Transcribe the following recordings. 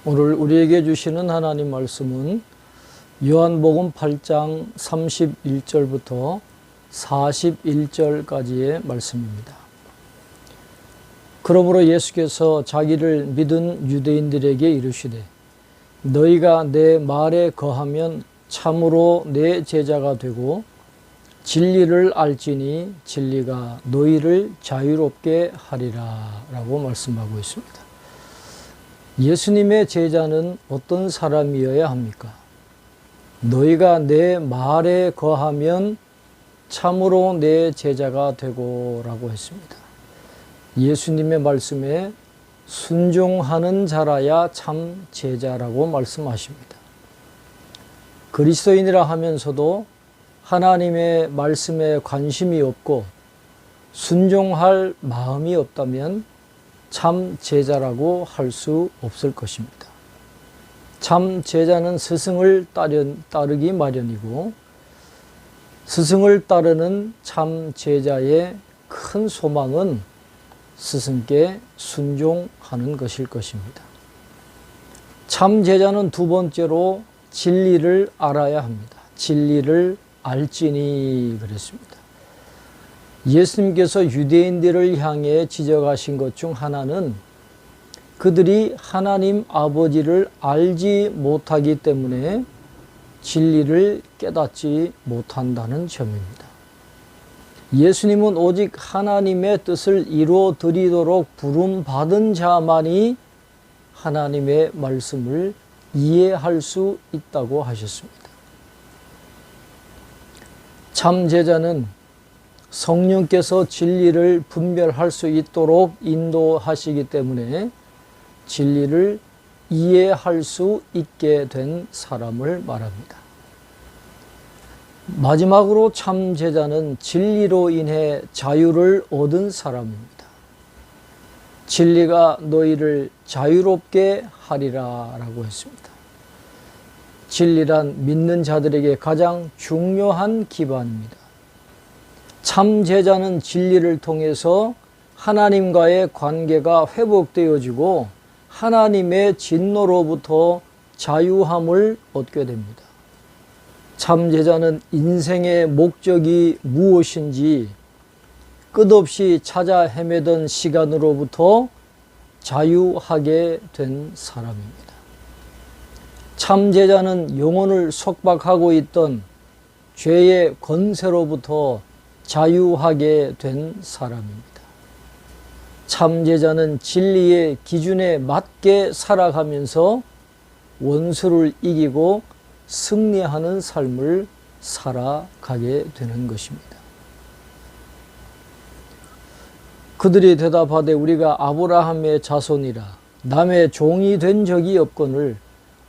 오늘 우리에게 주시는 하나님 말씀은 요한복음 8장 31절부터 41절까지의 말씀입니다. 그러므로 예수께서 자기를 믿은 유대인들에게 이르시되 너희가 내 말에 거하면 참으로 내 제자가 되고 진리를 알지니 진리가 너희를 자유롭게 하리라 라고 말씀하고 있습니다. 예수님의 제자는 어떤 사람이어야 합니까? 너희가 내 말에 거하면 참으로 내 제자가 되고 라고 했습니다. 예수님의 말씀에 순종하는 자라야 참 제자라고 말씀하십니다. 그리스도인이라 하면서도 하나님의 말씀에 관심이 없고 순종할 마음이 없다면 참 제자라고 할 수 없을 것입니다. 참 제자는 스승을 따르기 마련이고 스승을 따르는 참 제자의 큰 소망은 스승께 순종하는 것일 것입니다. 참 제자는 두 번째로 진리를 알아야 합니다. 진리를 알지니 그랬습니다. 예수님께서 유대인들을 향해 지적하신 것 중 하나는 그들이 하나님 아버지를 알지 못하기 때문에 진리를 깨닫지 못한다는 점입니다. 예수님은 오직 하나님의 뜻을 이루어 드리도록 부름받은 자만이 하나님의 말씀을 이해할 수 있다고 하셨습니다. 참 제자는 성령께서 진리를 분별할 수 있도록 인도하시기 때문에 진리를 이해할 수 있게 된 사람을 말합니다. 마지막으로 참 제자는 진리로 인해 자유를 얻은 사람입니다. 진리가 너희를 자유롭게 하리라 라고 했습니다. 진리란 믿는 자들에게 가장 중요한 기반입니다. 참 제자는 진리를 통해서 하나님과의 관계가 회복되어지고 하나님의 진노로부터 자유함을 얻게 됩니다. 참 제자는 인생의 목적이 무엇인지 끝없이 찾아 헤매던 시간으로부터 자유하게 된 사람입니다. 참 제자는 영혼을 속박하고 있던 죄의 권세로부터 자유하게 된 사람입니다. 참 제자는 진리의 기준에 맞게 살아가면서 원수를 이기고 승리하는 삶을 살아가게 되는 것입니다. 그들이 대답하되 우리가 아브라함의 자손이라 남의 종이 된 적이 없거늘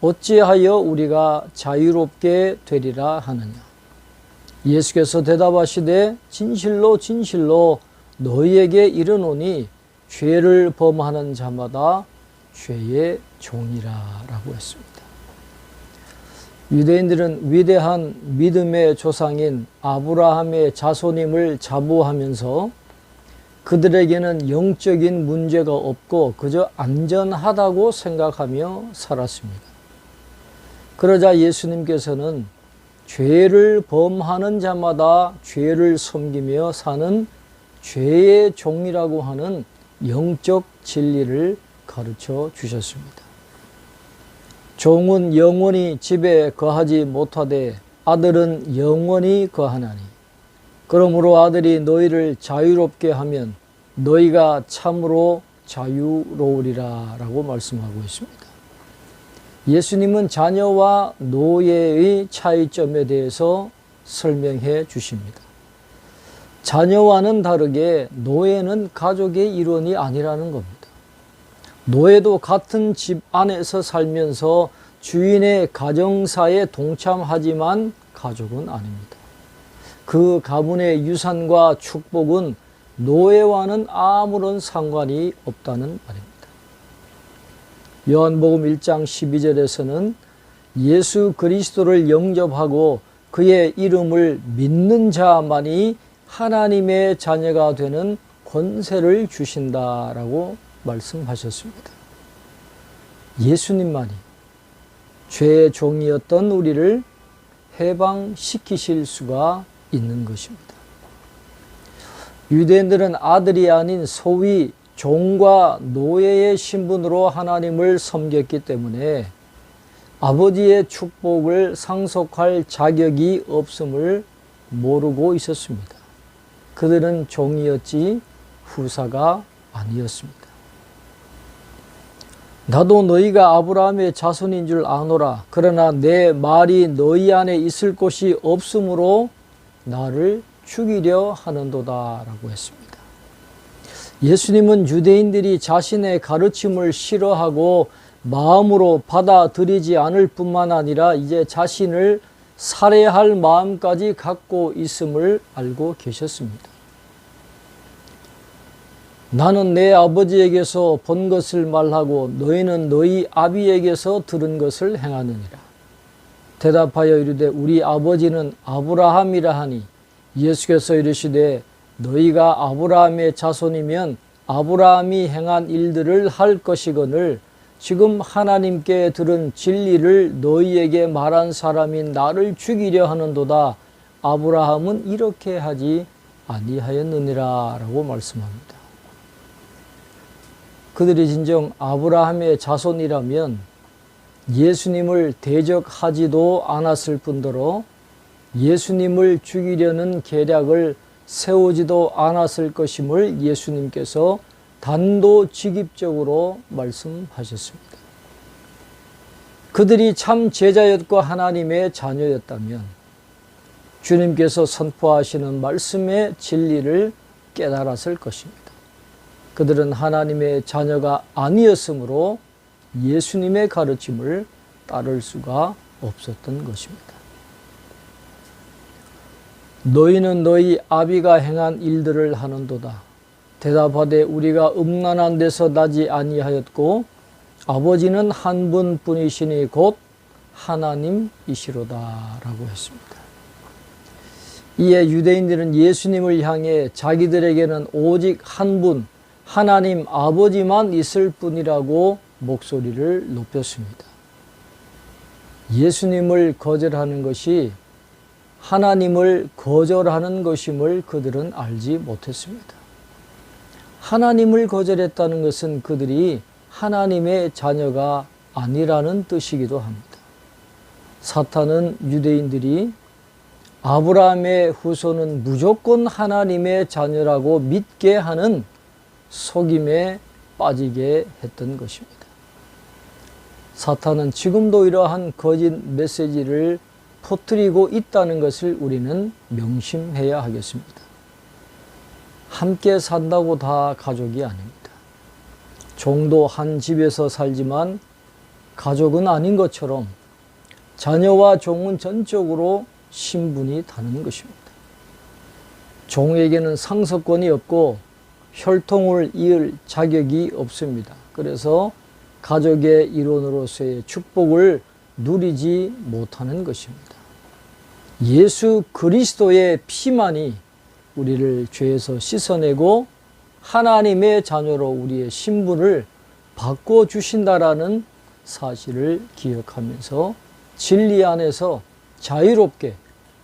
어찌하여 우리가 자유롭게 되리라 하느냐. 예수께서 대답하시되 진실로 진실로 너희에게 이르노니 죄를 범하는 자마다 죄의 종이라 라고 했습니다. 유대인들은 위대한 믿음의 조상인 아브라함의 자손임을 자부하면서 그들에게는 영적인 문제가 없고 그저 안전하다고 생각하며 살았습니다. 그러자 예수님께서는 죄를 범하는 자마다 죄를 섬기며 사는 죄의 종이라고 하는 영적 진리를 가르쳐 주셨습니다. 종은 영원히 집에 거하지 못하되 아들은 영원히 거하나니 그러므로 아들이 너희를 자유롭게 하면 너희가 참으로 자유로우리라 라고 말씀하고 있습니다. 예수님은 자녀와 노예의 차이점에 대해서 설명해 주십니다. 자녀와는 다르게 노예는 가족의 일원이 아니라는 겁니다. 노예도 같은 집 안에서 살면서 주인의 가정사에 동참하지만 가족은 아닙니다. 그 가문의 유산과 축복은 노예와는 아무런 상관이 없다는 말입니다. 요한복음 1장 12절에서는 예수 그리스도를 영접하고 그의 이름을 믿는 자만이 하나님의 자녀가 되는 권세를 주신다라고 말씀하셨습니다. 예수님만이 죄의 종이었던 우리를 해방시키실 수가 있는 것입니다. 유대인들은 아들이 아닌 소위 종과 노예의 신분으로 하나님을 섬겼기 때문에 아버지의 축복을 상속할 자격이 없음을 모르고 있었습니다. 그들은 종이었지 후사가 아니었습니다. 나도 너희가 아브라함의 자손인 줄 아노라. 그러나 내 말이 너희 안에 있을 곳이 없으므로 나를 죽이려 하는도다 라고 했습니다. 예수님은 유대인들이 자신의 가르침을 싫어하고 마음으로 받아들이지 않을 뿐만 아니라 이제 자신을 살해할 마음까지 갖고 있음을 알고 계셨습니다. 나는 내 아버지에게서 본 것을 말하고 너희는 너희 아비에게서 들은 것을 행하느니라. 대답하여 이르되 우리 아버지는 아브라함이라 하니 예수께서 이르시되 너희가 아브라함의 자손이면 아브라함이 행한 일들을 할 것이거늘 지금 하나님께 들은 진리를 너희에게 말한 사람인 나를 죽이려 하는도다. 아브라함은 이렇게 하지 아니하였느니라 라고 말씀합니다. 그들이 진정 아브라함의 자손이라면 예수님을 대적하지도 않았을 뿐더러 예수님을 죽이려는 계략을 세우지도 않았을 것임을 예수님께서 단도직입적으로 말씀하셨습니다. 그들이 참 제자였고 하나님의 자녀였다면 주님께서 선포하시는 말씀의 진리를 깨달았을 것입니다. 그들은 하나님의 자녀가 아니었으므로 예수님의 가르침을 따를 수가 없었던 것입니다. 너희는 너희 아비가 행한 일들을 하는도다. 대답하되 우리가 음란한 데서 나지 아니하였고 아버지는 한 분뿐이시니 곧 하나님이시로다 라고 했습니다. 이에 유대인들은 예수님을 향해 자기들에게는 오직 한 분 하나님 아버지만 있을 뿐이라고 목소리를 높였습니다. 예수님을 거절하는 것이 하나님을 거절하는 것임을 그들은 알지 못했습니다. 하나님을 거절했다는 것은 그들이 하나님의 자녀가 아니라는 뜻이기도 합니다. 사탄은 유대인들이 아브라함의 후손은 무조건 하나님의 자녀라고 믿게 하는 속임에 빠지게 했던 것입니다. 사탄은 지금도 이러한 거짓 메시지를 퍼뜨리고 있다는 것을 우리는 명심해야 하겠습니다. 함께 산다고 다 가족이 아닙니다. 종도 한 집에서 살지만 가족은 아닌 것처럼 자녀와 종은 전적으로 신분이 다른 것입니다. 종에게는 상속권이 없고 혈통을 이을 자격이 없습니다. 그래서 가족의 일원으로서의 축복을 누리지 못하는 것입니다. 예수 그리스도의 피만이 우리를 죄에서 씻어내고 하나님의 자녀로 우리의 신분을 바꿔주신다라는 사실을 기억하면서 진리 안에서 자유롭게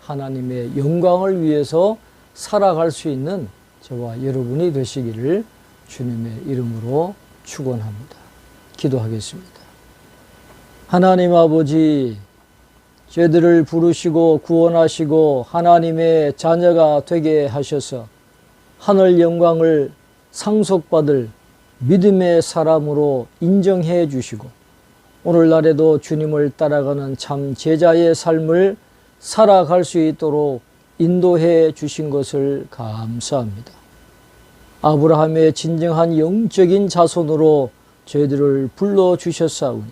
하나님의 영광을 위해서 살아갈 수 있는 저와 여러분이 되시기를 주님의 이름으로 축원합니다. 기도하겠습니다. 하나님 아버지, 저희들을 부르시고 구원하시고 하나님의 자녀가 되게 하셔서 하늘 영광을 상속받을 믿음의 사람으로 인정해 주시고 오늘날에도 주님을 따라가는 참 제자의 삶을 살아갈 수 있도록 인도해 주신 것을 감사합니다. 아브라함의 진정한 영적인 자손으로 저희들을 불러주셨사오니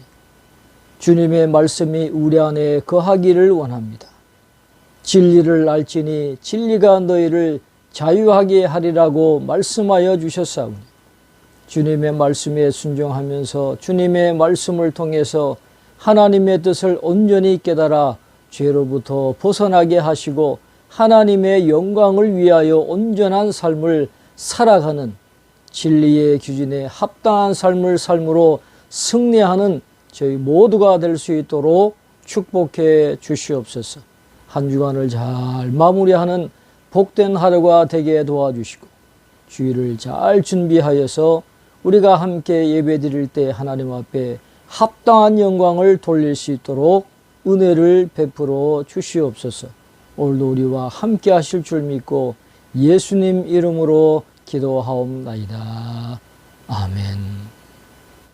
주님의 말씀이 우리 안에 거하기를 원합니다. 진리를 알지니 진리가 너희를 자유하게 하리라고 말씀하여 주셨사오니 주님의 말씀에 순종하면서 주님의 말씀을 통해서 하나님의 뜻을 온전히 깨달아 죄로부터 벗어나게 하시고 하나님의 영광을 위하여 온전한 삶을 살아가는 진리의 기준에 합당한 삶을 삶으로 승리하는 저희 모두가 될 수 있도록 축복해 주시옵소서. 한 주간을 잘 마무리하는 복된 하루가 되게 도와주시고 주일을 잘 준비하여서 우리가 함께 예배드릴 때 하나님 앞에 합당한 영광을 돌릴 수 있도록 은혜를 베풀어 주시옵소서. 오늘도 우리와 함께 하실 줄 믿고 예수님 이름으로 기도하옵나이다. 아멘.